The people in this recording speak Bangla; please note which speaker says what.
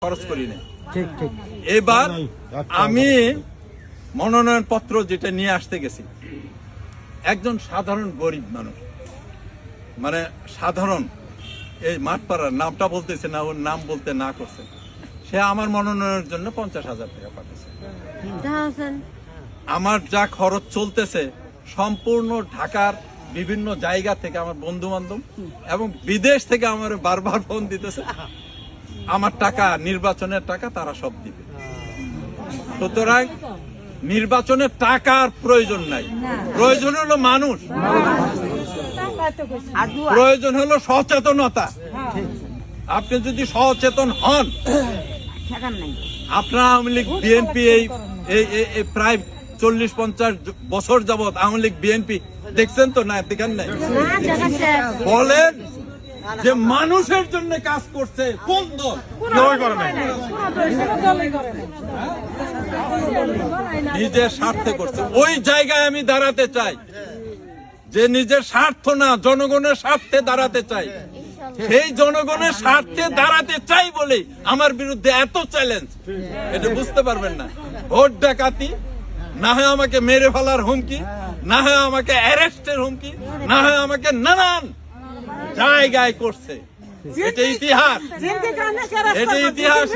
Speaker 1: খরচ করি না। এবার আমি মনোনয়ন পত্র যেটা নিয়ে আসতে গেছি, একজন সাধারণ গরিব মানুষ, মানে সাধারণ এই মাঠপাড়ার নামটা বলতেছে না, ওর নাম বলতে না করছে, সে আমার মনোনয়নের জন্য 50,000 টাকা পাঠিয়েছে। আমার যা খরচ চলতেছে সম্পূর্ণ ঢাকার বিভিন্ন জায়গা থেকে আমার বন্ধু বান্ধব এবং বিদেশ থেকে আমার বারবার ফোন দিতেছে, আমার টাকা, নির্বাচনের টাকা তারা সব দিবে। সুতরাং নির্বাচনের টাকার প্রয়োজন নাই, প্রয়োজন হলো মানুষ, প্রয়োজন হলো সচেতনতা। আপনি যদি সচেতন হন, আপনারা আওয়ামী লীগ বিএনপি এই প্রায় 40-50 বছর যাবৎ আওয়ামী লীগ বিএনপি দেখছেন তো? না, দেখেন নাই। বলেন যে মানুষের জন্য কাজ করছে কোন দল? নিজের স্বার্থে করছে। ওই জায়গায় আমি দাঁড়াতে চাই, যে নিজের স্বার্থ না, জনগণের স্বার্থে দাঁড়াতে চাই। সেই জনগণের স্বার্থে দাঁড়াতে চাই বলে আমার বিরুদ্ধে এত চ্যালেঞ্জ। এটা বুঝতে পারবেন না। ভোট ডাকাতি, না হয় আমাকে মেরে ফেলার হুমকি, না হয় আমাকে অ্যারেস্টের হুমকি, না হয় আমাকে নানান জায়গায় করছে। এটা ইতিহাস, এটা ইতিহাস।